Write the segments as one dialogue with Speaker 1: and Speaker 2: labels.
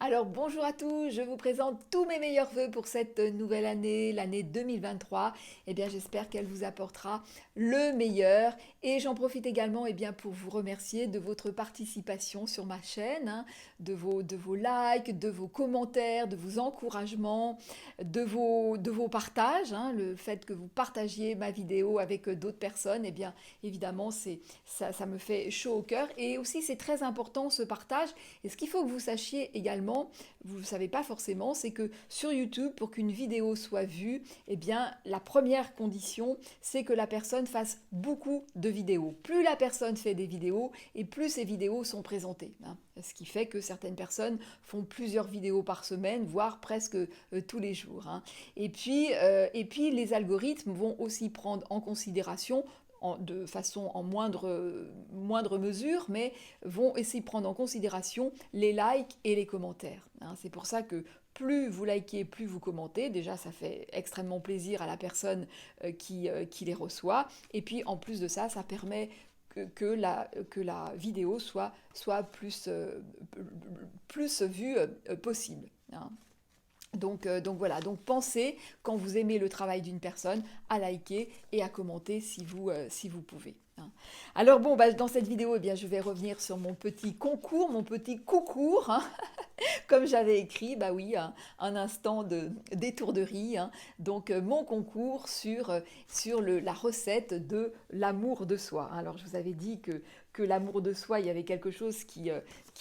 Speaker 1: Alors bonjour à tous, je vous présente tous mes meilleurs vœux pour cette nouvelle année, l'année 2023. Eh bien j'espère qu'elle vous apportera le meilleur et j'en profite également pour vous remercier de votre participation sur ma chaîne, hein, de vos likes, de vos commentaires, de vos encouragements, de vos partages, hein, le fait que vous partagiez ma vidéo avec d'autres personnes, eh bien évidemment ça me fait chaud au cœur et aussi c'est très important ce partage. Et ce qu'il faut que vous sachiez également, vous ne savez pas forcément, c'est que sur YouTube, pour qu'une vidéo soit vue, eh bien, la première condition, c'est que la personne fasse beaucoup de vidéos. Plus la personne fait des vidéos, et plus ces vidéos sont présentées, hein. Ce qui fait que certaines personnes font plusieurs vidéos par semaine, voire presque tous les jours, hein. Et puis, les algorithmes vont aussi prendre en considération de façon en moindre mesure, mais vont essayer de prendre en considération les likes et les commentaires, hein. C'est pour ça que plus vous likez, plus vous commentez. Déjà, ça fait extrêmement plaisir à la personne qui les reçoit. Et puis, en plus de ça, ça permet que la vidéo soit plus vue possible, hein. Donc voilà, donc pensez, quand vous aimez le travail d'une personne, à liker et à commenter si vous pouvez, hein. Alors bon, dans cette vidéo, eh bien, je vais revenir sur mon petit concours, mon petit coucours, hein, comme j'avais écrit, bah oui, un instant de d'étourderie, hein. Donc mon concours sur la recette de l'amour de soi. Alors je vous avais dit que l'amour de soi, il y avait quelque chose qui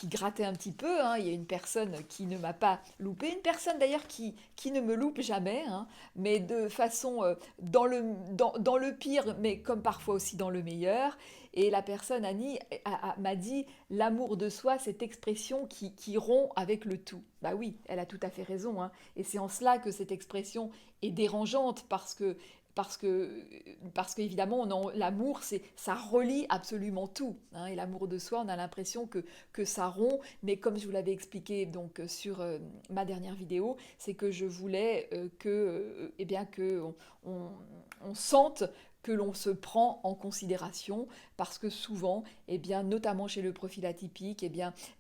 Speaker 1: grattait un petit peu, hein. Il y a une personne qui ne m'a pas loupé, une personne d'ailleurs qui ne me loupe jamais, hein, mais de façon dans le pire, mais comme parfois aussi dans le meilleur. Et la personne, Annie, m'a dit l'amour de soi, cette expression qui rompt avec le tout. Bah oui, elle a tout à fait raison, hein. Et c'est en cela que cette expression est dérangeante parce qu'évidemment, l'amour, ça relie absolument tout, hein. Et l'amour de soi, on a l'impression que ça rompt, mais comme je vous l'avais expliqué donc sur ma dernière vidéo, c'est que je voulais que on sente que l'on se prend en considération parce que souvent, notamment chez le profil atypique,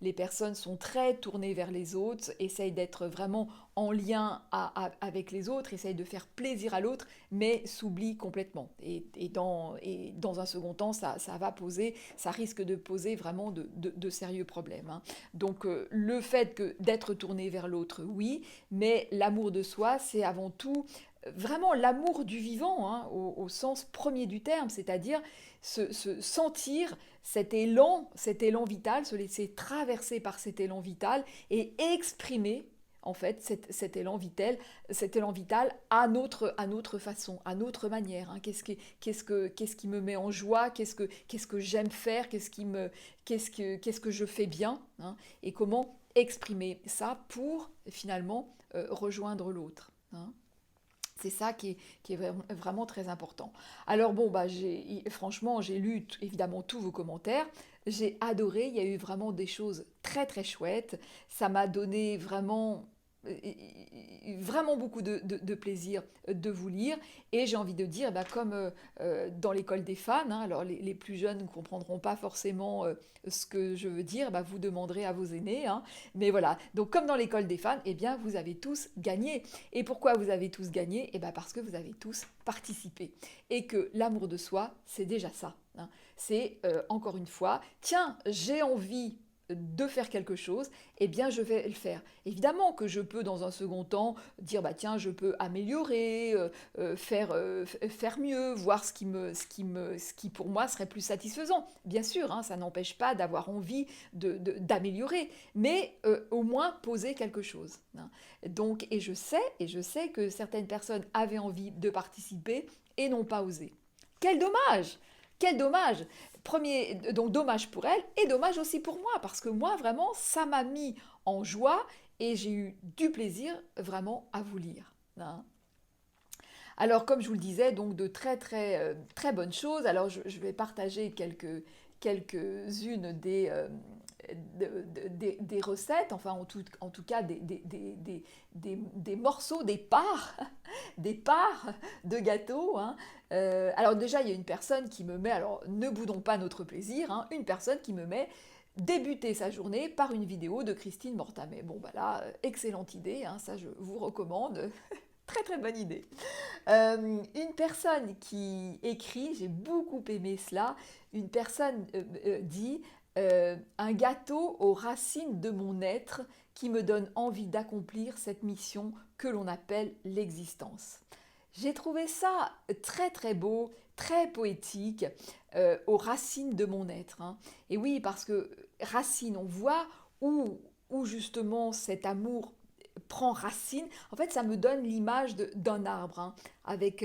Speaker 1: les personnes sont très tournées vers les autres, essayent d'être vraiment en lien avec les autres, essayent de faire plaisir à l'autre, mais s'oublient complètement. Et dans un second temps, ça risque de poser vraiment de sérieux problèmes, hein. Donc le fait d'être tourné vers l'autre, oui, mais l'amour de soi, c'est avant tout vraiment l'amour du vivant, hein, au sens premier du terme, c'est-à-dire se sentir cet élan vital, se laisser traverser par cet élan vital et exprimer en fait cet élan vital à notre façon, à notre manière, hein. Qu'est-ce qui me met en joie, qu'est-ce que j'aime faire, qu'est-ce que je fais bien, hein, et comment exprimer ça pour finalement rejoindre l'autre, hein. C'est ça qui est vraiment très important. Alors bon, franchement, j'ai lu évidemment tous vos commentaires. J'ai adoré, il y a eu vraiment des choses très très chouettes. Ça m'a donné vraiment beaucoup de plaisir de vous lire. Et j'ai envie de dire, comme dans l'école des fans, hein, alors les plus jeunes ne comprendront pas forcément ce que je veux dire, vous demanderez à vos aînés, hein. Mais voilà, donc comme dans l'école des fans, vous avez tous gagné. Et pourquoi vous avez tous gagné? Parce que vous avez tous participé. Et que l'amour de soi, c'est déjà ça, hein. C'est encore une fois, tiens, j'ai envie de faire quelque chose, je vais le faire. Évidemment que je peux dans un second temps dire tiens, je peux améliorer, faire mieux, voir ce qui pour moi serait plus satisfaisant. Bien sûr, hein, ça n'empêche pas d'avoir envie d'améliorer, mais au moins poser quelque chose, hein. Donc, et je sais que certaines personnes avaient envie de participer et n'ont pas osé. Quel dommage! Quel dommage! Donc dommage pour elle et dommage aussi pour moi, parce que moi, vraiment, ça m'a mis en joie et j'ai eu du plaisir vraiment à vous lire, hein. Alors, comme je vous le disais, donc de très très très bonnes choses. Alors, je vais partager quelques-unes des recettes, enfin en tout cas des morceaux, des parts de gâteau, hein. Alors déjà, il y a une personne qui me met, alors ne boudons pas notre plaisir, hein, une personne qui me met débuter sa journée par une vidéo de Christine Mortamet. Bon, bah là, excellente idée, hein, ça je vous recommande. Très très bonne idée. Une personne qui écrit, j'ai beaucoup aimé cela, une personne dit un gâteau aux racines de mon être qui me donne envie d'accomplir cette mission que l'on appelle l'existence. J'ai trouvé ça très très beau, très poétique, aux racines de mon être, hein. Et oui, parce que racine, on voit où justement cet amour prend racine. En fait, ça me donne l'image d'un arbre, hein, avec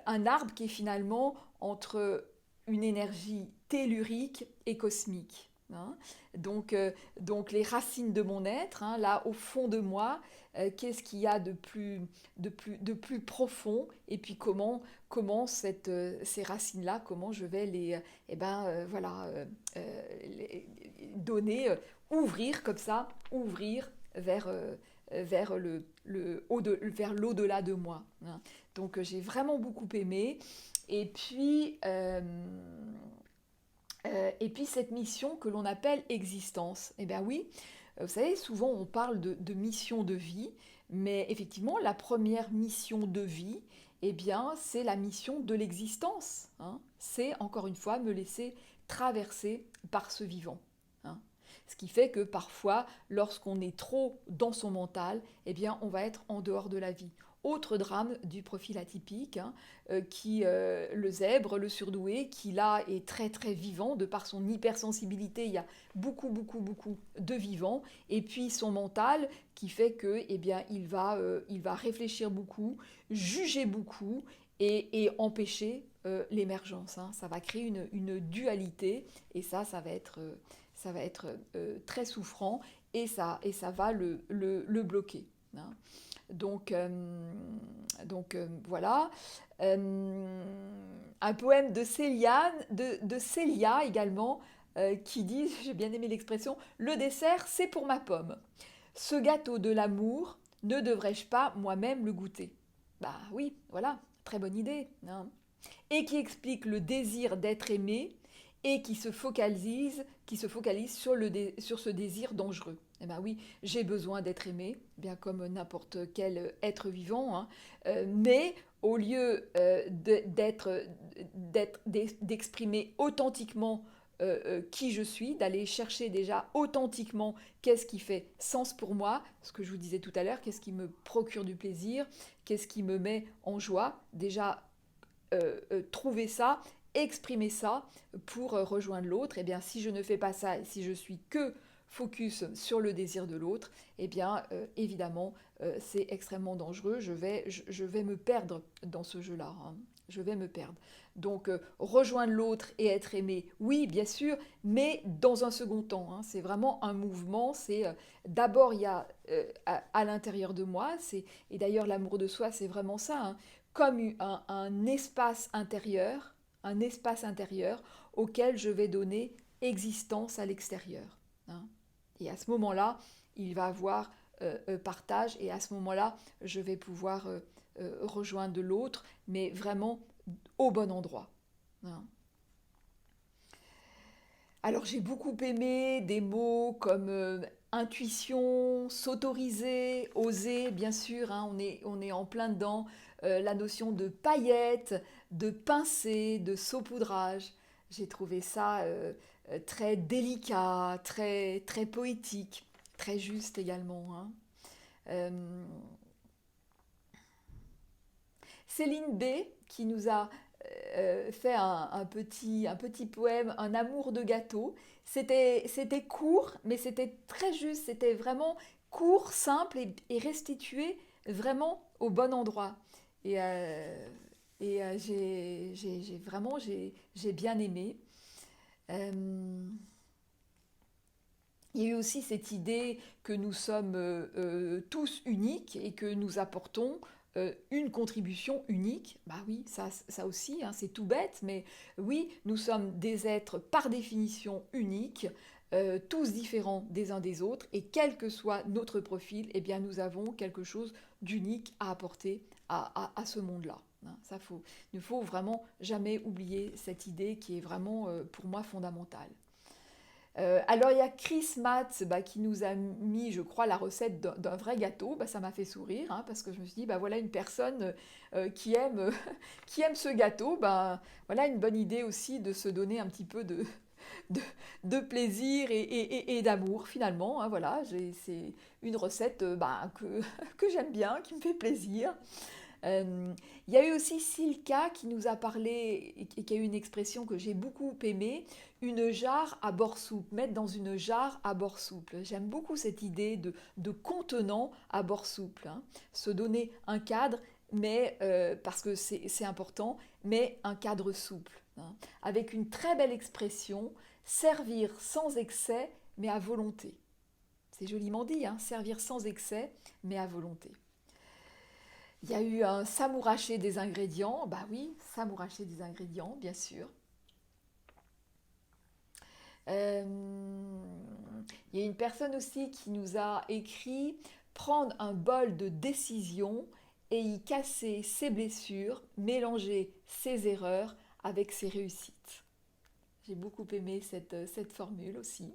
Speaker 1: un arbre qui est finalement entre une énergie tellurique et cosmique, hein. Donc les racines de mon être, hein, là au fond de moi, qu'est-ce qu'il y a de plus profond, et puis ces racines-là, comment je vais voilà, les donner, ouvrir comme ça, ouvrir vers vers l'au-delà de moi, hein. Donc j'ai vraiment beaucoup aimé. Et puis, euh, et puis cette mission que l'on appelle existence. Eh bien oui, vous savez, souvent on parle de mission de vie, mais effectivement la première mission de vie, eh bien c'est la mission de l'existence, hein. C'est encore une fois me laisser traverser par ce vivant, hein. Ce qui fait que parfois, lorsqu'on est trop dans son mental, eh bien, on va être en dehors de la vie. Autre drame du profil atypique, hein, le zèbre, le surdoué, qui là est très très vivant de par son hypersensibilité. Il y a beaucoup de vivants, et puis son mental qui fait que, eh bien, il va réfléchir beaucoup, juger beaucoup et empêcher l'émergence, hein. Ça va créer une dualité, et ça va être très souffrant, et ça va le bloquer, hein. Donc, voilà. Un poème de Célia également, qui dit, j'ai bien aimé l'expression, le dessert c'est pour ma pomme. Ce gâteau de l'amour, ne devrais-je pas moi-même le goûter? Bah oui, voilà, très bonne idée, hein. Et qui explique le désir d'être aimé, et qui se focalise sur, sur ce désir dangereux. Eh bien oui, j'ai besoin d'être aimé, bien comme n'importe quel être vivant, hein. Mais au lieu d'exprimer authentiquement qui je suis, d'aller chercher déjà authentiquement qu'est-ce qui fait sens pour moi, ce que je vous disais tout à l'heure, qu'est-ce qui me procure du plaisir, qu'est-ce qui me met en joie, déjà trouver ça, exprimer ça pour rejoindre l'autre. Et bien si je ne fais pas ça, et si je suis que focus sur le désir de l'autre, et bien évidemment c'est extrêmement dangereux, je vais me perdre dans ce jeu-là, hein. Je vais me perdre. Donc rejoindre l'autre et être aimé, oui bien sûr, mais dans un second temps, hein. C'est vraiment un mouvement, c'est d'abord il y a à l'intérieur de moi, et d'ailleurs l'amour de soi c'est vraiment ça, hein, comme un espace intérieur auquel je vais donner existence à l'extérieur, hein. Et à ce moment-là, il va y avoir partage, et à ce moment-là, je vais pouvoir rejoindre l'autre, mais vraiment au bon endroit, hein. Alors j'ai beaucoup aimé des mots comme intuition, s'autoriser, oser, bien sûr, hein, on est en plein dedans. La notion de paillettes, de pincée, de saupoudrage. J'ai trouvé ça très délicat, très poétique, très juste également, hein. Euh, Céline B, qui nous a fait un petit poème, un amour de gâteau. C'était court, mais c'était très juste. C'était vraiment court, simple, et restitué vraiment au bon endroit. Et, j'ai bien aimé. Euh, il y a eu aussi cette idée que nous sommes tous uniques, et que nous apportons une contribution unique. Bah oui, ça aussi, hein, c'est tout bête, mais oui, nous sommes des êtres par définition uniques, tous différents des uns des autres, et quel que soit notre profil, eh bien nous avons quelque chose d'unique à apporter à ce monde-là, hein. Il ne faut vraiment jamais oublier cette idée qui est vraiment pour moi fondamentale. Alors il y a Chris Matz qui nous a mis, je crois, la recette d'un vrai gâteau. Ça m'a fait sourire hein, parce que je me suis dit, voilà une personne qui aime, qui aime ce gâteau. Voilà une bonne idée aussi de se donner un petit peu de, de plaisir et d'amour finalement. Hein, voilà, c'est une recette que j'aime bien, qui me fait plaisir. Il y a eu aussi Silka qui nous a parlé et qui a eu une expression que j'ai beaucoup aimée, une jarre à bord souple, mettre dans une jarre à bord souple. J'aime beaucoup cette idée de contenant à bord souple, hein. Se donner un cadre, mais parce que c'est important, mais un cadre souple, hein. Avec une très belle expression, servir sans excès, mais à volonté. C'est joliment dit, hein, servir sans excès, mais à volonté. Il y a eu un samouraché des ingrédients. Bah oui, samouraché des ingrédients, bien sûr. Euh, il y a une personne aussi qui nous a écrit prendre un bol de décision et y casser ses blessures, mélanger ses erreurs avec ses réussites. J'ai beaucoup aimé cette formule aussi.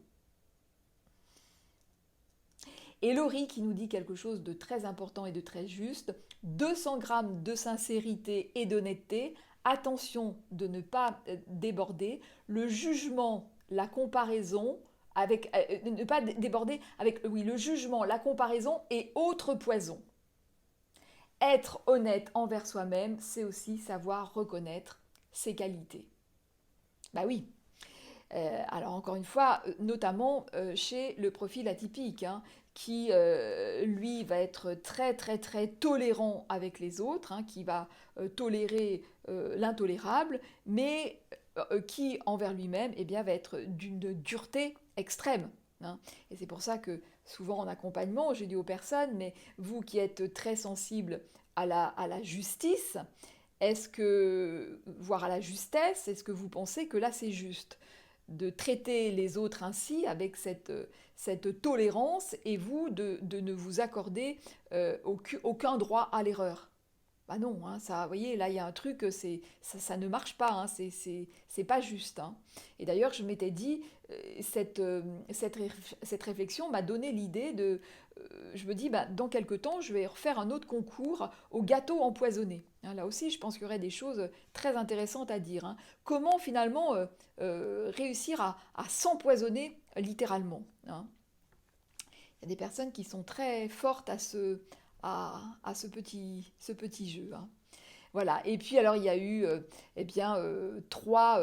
Speaker 1: Et Laurie qui nous dit quelque chose de très important et de très juste, 200 grammes de sincérité et d'honnêteté, attention de ne pas déborder, le jugement, la comparaison, ne pas déborder avec oui, le jugement, la comparaison et autres poisons. Être honnête envers soi-même, c'est aussi savoir reconnaître ses qualités. Bah oui, alors encore une fois, notamment chez le profil atypique, hein, qui lui va être très très très tolérant avec les autres, hein, qui va tolérer l'intolérable, mais qui envers lui-même va être d'une dureté extrême, hein. Et c'est pour ça que souvent en accompagnement, je dis aux personnes, mais vous qui êtes très sensible à la justice, est-ce que, voire à la justesse, est-ce que vous pensez que là c'est juste de traiter les autres ainsi, avec cette tolérance, et vous de ne vous accorder aucun droit à l'erreur? Bah non, hein, ça, vous voyez, là il y a un truc, ça ne marche pas, hein, c'est pas juste, hein. Et d'ailleurs, je m'étais dit, cette réflexion m'a donné l'idée je me dis, dans quelques temps, je vais refaire un autre concours au gâteau empoisonné, hein. Là aussi, je pense qu'il y aurait des choses très intéressantes à dire, hein. Comment finalement réussir à s'empoisonner littéralement, hein. Il y a des personnes qui sont très fortes à ce petit jeu, hein. Voilà. Et puis alors il y a eu trois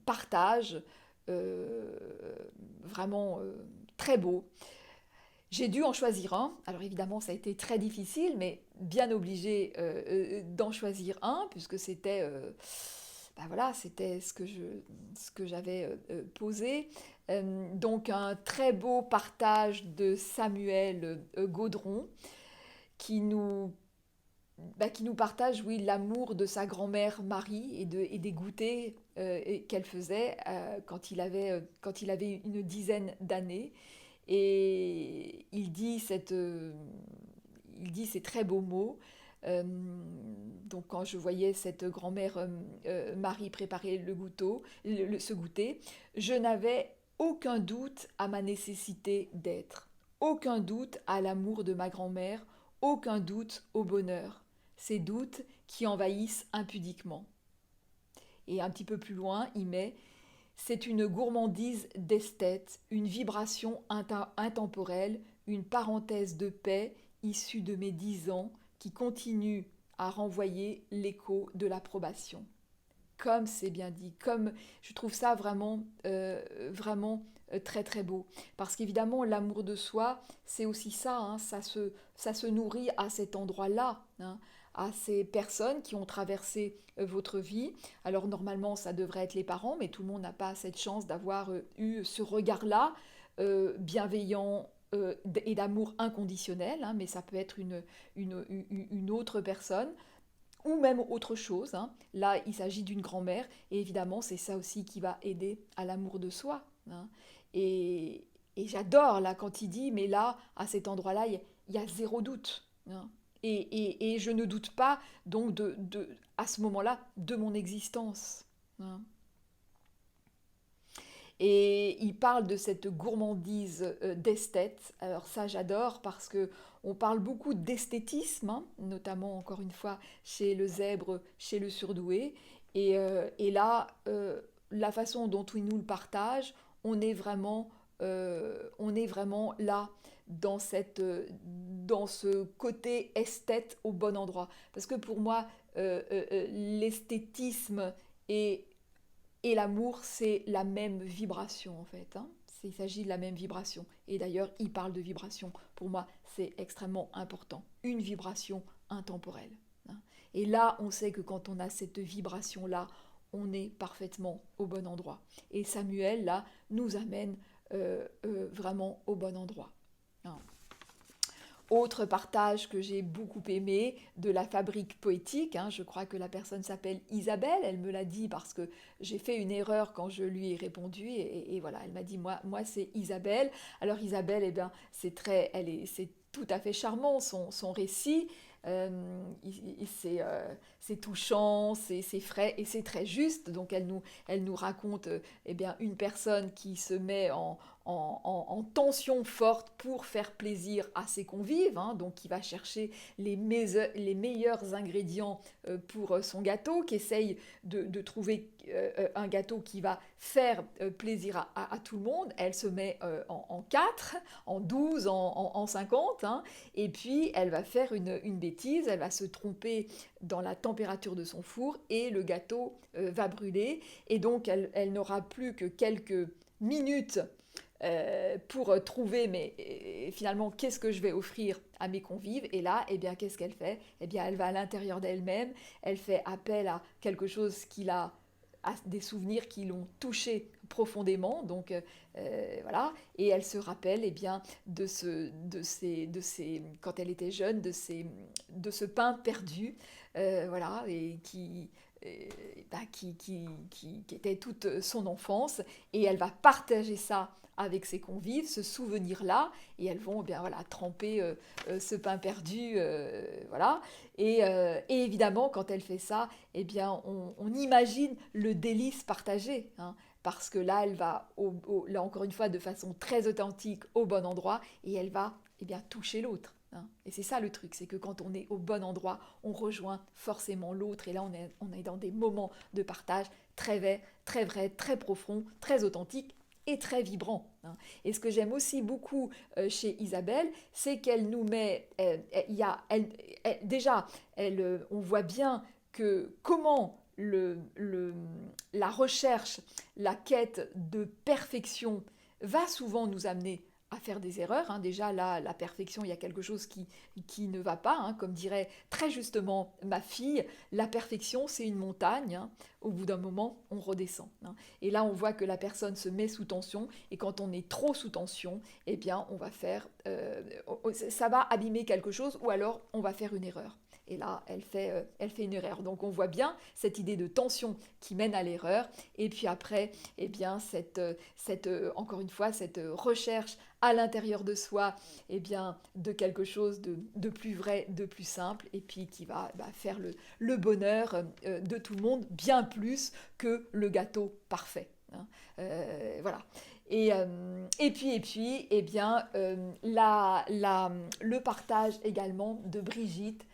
Speaker 1: partages euh, vraiment très beaux. J'ai dû en choisir un. Alors évidemment ça a été très difficile, mais bien obligé d'en choisir un puisque c'était ce que j'avais posé. Donc un très beau partage de Samuel Gaudron qui nous qui nous partage, oui, l'amour de sa grand-mère Marie et des goûters qu'elle faisait quand il avait une dizaine d'années. Et il dit ces très beaux mots. Euh, donc quand je voyais cette grand-mère Marie préparer ce goûter, je n'avais aucun doute à ma nécessité d'être, aucun doute à l'amour de ma grand-mère, aucun doute au bonheur, ces doutes qui envahissent impudiquement. Et un petit peu plus loin, il met c'est une gourmandise d'esthète, une vibration intemporelle, une parenthèse de paix issue de mes 10 ans qui continue à renvoyer l'écho de l'approbation. Comme c'est bien dit, comme je trouve ça vraiment très très beau. Parce qu'évidemment, l'amour de soi, c'est aussi ça, hein, ça se nourrit à cet endroit-là, hein, à ces personnes qui ont traversé votre vie. Alors normalement, ça devrait être les parents, mais tout le monde n'a pas cette chance d'avoir eu ce regard-là, bienveillant, et d'amour inconditionnel, hein, mais ça peut être une autre personne ou même autre chose, hein. Là, il s'agit d'une grand-mère, et évidemment, c'est ça aussi qui va aider à l'amour de soi, hein. Et j'adore là quand il dit, mais là, à cet endroit-là, il y a zéro doute, hein. Et je ne doute pas, donc, à ce moment-là, de mon existence, hein. Et il parle de cette gourmandise d'esthète. Alors ça, j'adore parce que on parle beaucoup d'esthétisme, hein, notamment encore une fois chez le zèbre, chez le surdoué. Et là, la façon dont il nous le partage, on est vraiment là dans dans ce côté esthète au bon endroit. Parce que pour moi, l'esthétisme et, et l'amour, c'est la même vibration en fait, hein. Il s'agit de la même vibration. Et d'ailleurs, il parle de vibration. Pour moi, c'est extrêmement important. Une vibration intemporelle, hein. Et là, on sait que quand on a cette vibration-là, on est parfaitement au bon endroit. Et Samuel, là, nous amène vraiment au bon endroit, hein. Autre partage que j'ai beaucoup aimé de la fabrique poétique, hein, je crois que la personne s'appelle Isabelle, elle me l'a dit parce que j'ai fait une erreur quand je lui ai répondu et voilà, elle m'a dit moi c'est Isabelle. Alors Isabelle, eh bien, c'est tout à fait charmant son récit. C'est touchant, c'est frais et c'est très juste. Donc elle nous raconte eh bien, une personne qui se met en tension forte pour faire plaisir à ses convives, hein, donc qui va chercher les meilleurs ingrédients pour son gâteau, qui essaye de trouver un gâteau qui va faire plaisir à tout le monde. Elle se met en 4, en 12, en 50, hein, et puis elle va faire une bêtise, elle va se tromper dans la température de son four et le gâteau va brûler. Et donc elle n'aura plus que quelques minutes pour trouver, mais finalement, qu'est-ce que je vais offrir à mes convives. Et là, eh bien, qu'est-ce qu'elle fait? Eh bien, elle va à l'intérieur d'elle-même, elle fait appel à quelque chose à des souvenirs qui l'ont touchée profondément, donc voilà, et elle se rappelle eh bien, quand elle était jeune, de ce pain perdu, voilà, et qui était toute son enfance, et elle va partager ça avec ses convives, ce souvenir-là, et elles vont bien voilà tremper ce pain perdu, voilà. Et évidemment, quand elle fait ça, eh bien, on imagine le délice partagé, hein, parce que là, elle va, là encore une fois, de façon très authentique, au bon endroit, et elle va eh bien, toucher l'autre, hein. Et c'est ça le truc, c'est que quand on est au bon endroit, on rejoint forcément l'autre, et là, on est dans des moments de partage très vrai, très profond, très authentique, et très vibrant, hein. Et ce que j'aime aussi beaucoup chez Isabelle, c'est qu'elle nous met, il y a, déjà, on voit bien que comment la recherche, la quête de perfection va souvent nous amener à faire des erreurs, hein. Déjà, là, la perfection, il y a quelque chose qui ne va pas, hein. Comme dirait très justement ma fille, la perfection, c'est une montagne, hein. Au bout d'un moment, on redescend, hein. Et là, on voit que la personne se met sous tension, et quand on est trop sous tension, eh bien, ça va abîmer quelque chose, ou alors on va faire une erreur. Et là, elle fait une erreur. Donc on voit bien cette idée de tension qui mène à l'erreur. Et puis après, eh bien, encore une fois, cette recherche à l'intérieur de soi, eh bien, de quelque chose de plus vrai, de plus simple, et puis qui va faire le bonheur de tout le monde, bien plus que le gâteau parfait, hein. Voilà. Et puis, eh bien, le partage également de Brigitte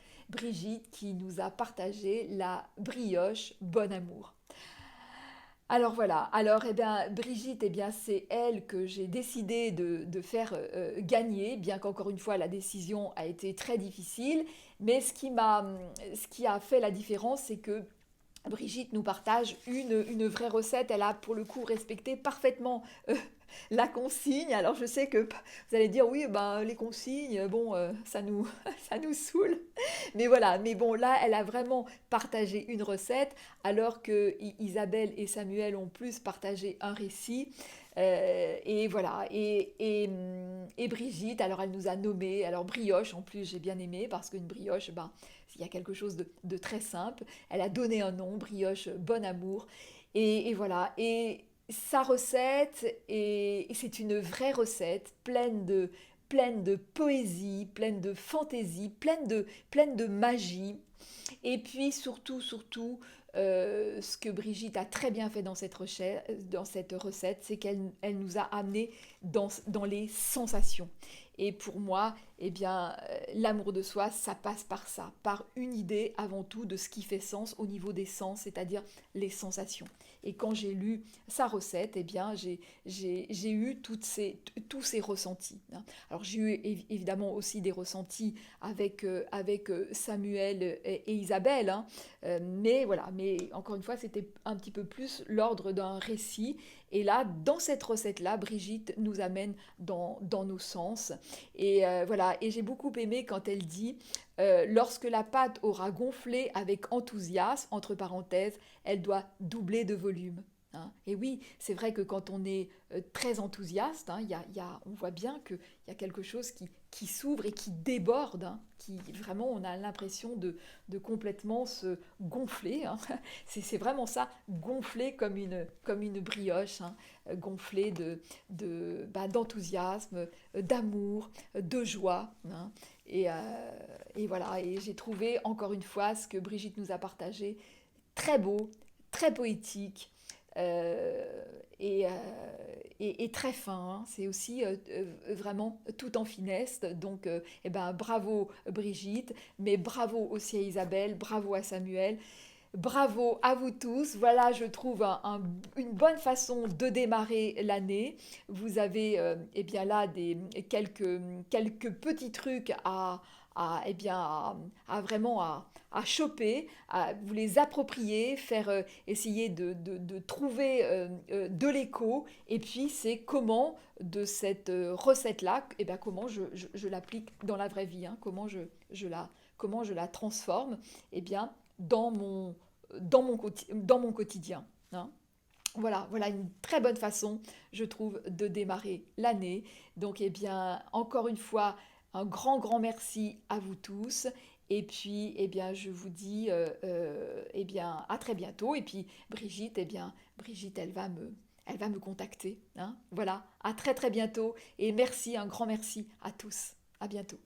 Speaker 1: qui nous a partagé la brioche Bon Amour. Alors voilà, alors eh bien, Brigitte, eh bien, c'est elle que j'ai décidé de faire gagner, bien qu'encore une fois la décision a été très difficile, mais ce qui a fait la différence, c'est que Brigitte nous partage une vraie recette. Elle a pour le coup respecté parfaitement la consigne. Alors je sais que vous allez dire oui, ben, les consignes, bon, ça nous saoule. Mais voilà, mais bon, là, elle a vraiment partagé une recette, alors que Isabelle et Samuel ont plus partagé un récit. Et voilà, et Brigitte, alors elle nous a nommé, alors brioche en plus j'ai bien aimé, parce qu'une brioche, ben, il y a quelque chose de très simple. Elle a donné un nom, brioche Bon Amour. Et voilà, et sa recette, et c'est une vraie recette pleine de poésie, pleine de fantaisie, pleine de magie. Et puis surtout, ce que Brigitte a très bien fait dans cette recette, c'est qu'elle nous a amené dans les sensations. Et pour moi, eh bien, l'amour de soi, ça passe par ça, par une idée avant tout de ce qui fait sens au niveau des sens, c'est-à-dire les sensations. Et quand j'ai lu sa recette, eh bien, j'ai eu tous ces ressentis, hein. Alors j'ai eu évidemment aussi des ressentis avec Samuel et Isabelle, hein. Mais voilà, mais encore une fois, c'était un petit peu plus l'ordre d'un récit. Et là, dans cette recette-là, Brigitte nous amène dans nos sens. Et voilà, et j'ai beaucoup aimé quand elle dit lorsque la pâte aura gonflé avec enthousiasme, entre parenthèses, elle doit doubler de volume, hein. Et oui, c'est vrai que quand on est très enthousiaste, hein, on voit bien qu'il y a quelque chose qui s'ouvre et qui déborde, hein, qui vraiment on a l'impression de complètement se gonfler, hein. C'est vraiment ça, gonfler comme une brioche, hein, gonfler d'enthousiasme, d'amour, de joie, hein. Et, euh, et voilà, et j'ai trouvé encore une fois ce que Brigitte nous a partagé très beau, très poétique, euh, et, euh, et très fin, hein. C'est aussi vraiment tout en finesse. Donc, eh ben, bravo Brigitte, mais bravo aussi à Isabelle, bravo à Samuel. Bravo à vous tous. Voilà, je trouve une bonne façon de démarrer l'année. Vous avez eh bien là quelques petits trucs eh bien, vraiment à choper, à vous les approprier, faire essayer de trouver de l'écho. Et puis c'est comment de cette recette-là, eh bien, comment je l'applique dans la vraie vie, hein, comment je la transforme, eh bien, dans dans mon quotidien, hein. Voilà, voilà une très bonne façon, je trouve, de démarrer l'année. Donc, eh bien, encore une fois, un grand merci à vous tous. Et puis, eh bien, je vous dis, eh bien, à très bientôt. Et puis, Brigitte, eh bien, Brigitte, elle va me contacter, hein. Voilà, à très bientôt. Et merci, un grand merci à tous. À bientôt.